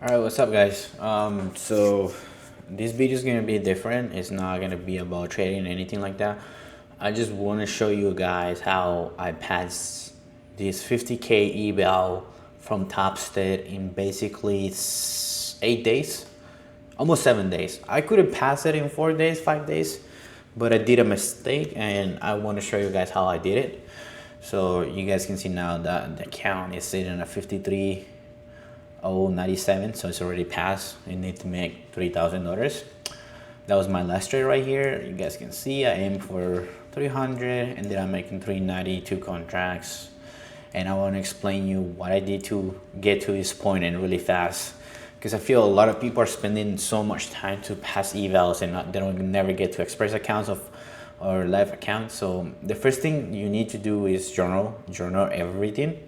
All right, what's up, guys? So this video is gonna be different. It's not gonna be about trading or anything like that. I just want to show you guys how I passed this 50K eval from Topstep in basically 8 days, almost 7 days. I could have passed it in 4 days, 5 days, but I did a mistake, and I want to show you guys how I did it. So you guys can see now that the account is sitting at 53,097, so it's already passed. You need to make $3,000. That was my last trade right here. You guys can see I aimed for 300, and then I'm making 392 contracts. And I want to explain you what I did to get to this point and really fast, because I feel a lot of people are spending so much time to pass evals and they don't never get to express accounts or live accounts. So the first thing you need to do is journal everything.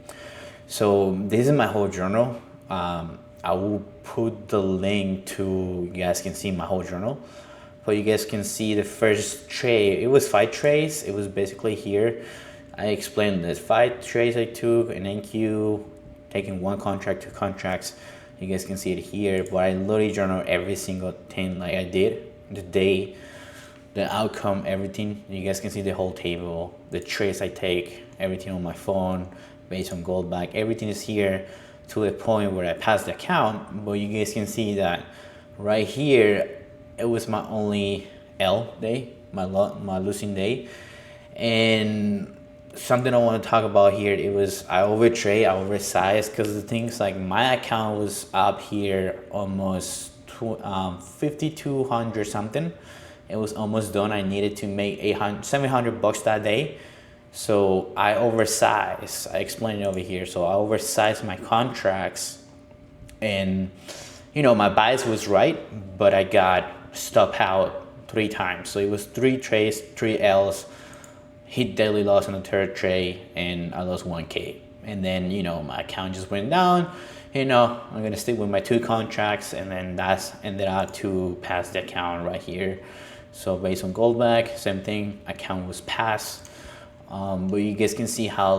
So this is my whole journal. I will put the link to, you guys can see my whole journal. But you guys can see the first trade. It was 5 trades. It was basically here. I explained this 5 trades I took an NQ, taking 1 contract, 2 contracts. You guys can see it here. But I literally journal every single thing like I did, the day, the outcome, everything. You guys can see the whole table, the trades I take, everything on my phone, based on gold back. Everything is here to a point where I passed the account. But you guys can see that right here, it was my only L day, my losing day. And something I want to talk about here, it was I overtrade, I oversized, because the things like my account was up here almost 5,200 something. It was almost done. I needed to make 700 bucks that day. So I oversized. I explained it over here. So I oversized my contracts, and my bias was right, but I got stop out 3 times. So it was 3 trades, 3 L's, hit daily loss on the 3rd trade, and I lost 1K. And then my account just went down. I'm gonna stick with my 2 contracts, and then that's ended up to pass the account right here. So based on goldback, same thing, account was passed. But you guys can see how,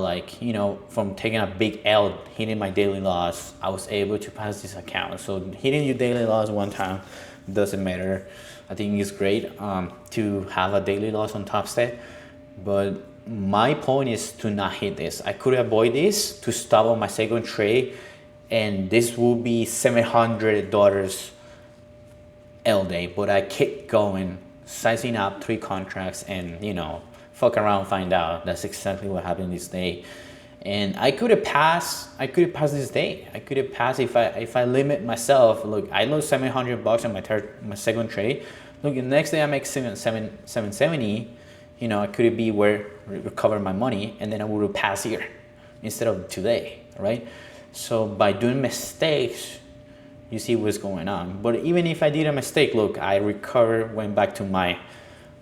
from taking a big L, hitting my daily loss, I was able to pass this account. So hitting your daily loss one time doesn't matter. I think it's great to have a daily loss on Topstep, but my point is to not hit this. I could avoid this to stop on my second trade, and this will be $700 L day, but I kept going, sizing up 3 contracts, and fuck around, find out. That's exactly what happened this day. And I could have passed this day. I could have passed if I limit myself. Look, I lost 700 bucks on my second trade. Look, the next day I make 770. I could be where recover my money, and then I would have passed here instead of today, right? So by doing mistakes, you see what's going on. But even if I did a mistake, look, I recovered, went back to my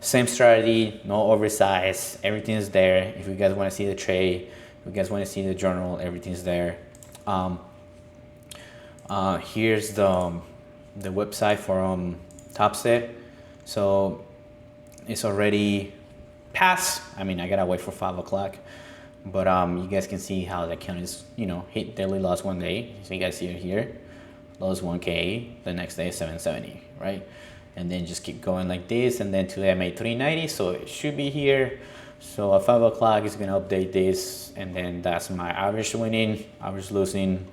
same strategy, no oversize, everything is there. If you guys want to see the trade, if you guys want to see the journal, everything's there. Here's the website for Topstep. So it's already passed. I mean, I gotta wait for 5 o'clock, but you guys can see how the account is, hit daily loss one day. So you guys see it here, lost 1K, the next day 770, right? And then just keep going like this, and then today I made 390, so it should be here. So at 5 o'clock it's gonna update this, and then that's my average winning, average losing,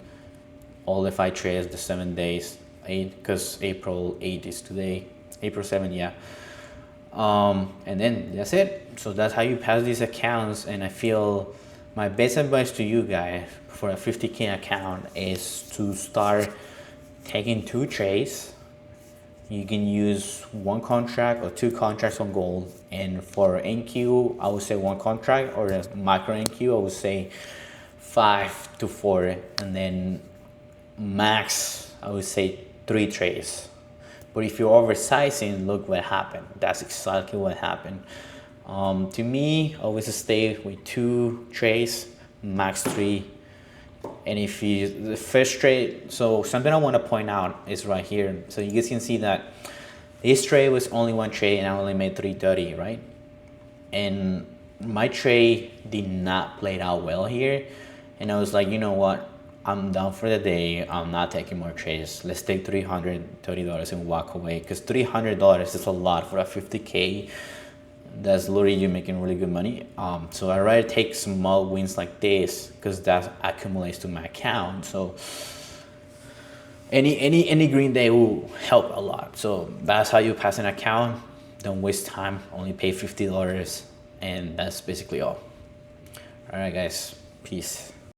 all the 5 trades, the 7 days, 8, because April 8 is today, April 7, yeah. And then that's it. So that's how you pass these accounts. And I feel my best advice to you guys for a 50K account is to start taking 2 trades. You can use 1 contract or 2 contracts on gold. And for NQ, I would say 1 contract, or a micro NQ, I would say 5 to 4. And then max, I would say 3 trades. But if you're oversizing, look what happened. That's exactly what happened. To me, always stay with 2 trades, max 3. And if the first trade, so something I want to point out is right here. So you guys can see that this trade was only 1 trade, and I only made 330, right? And my trade did not play out well here. And I was like, you know what? I'm done for the day. I'm not taking more trades. Let's take $330 and walk away, because $300 is a lot for a 50K. That's literally you making really good money. So I rather take small wins like this, because that accumulates to my account. So any green day will help a lot. So that's how you pass an account. Don't waste time. Only pay $50, and that's basically all. All right, guys. Peace.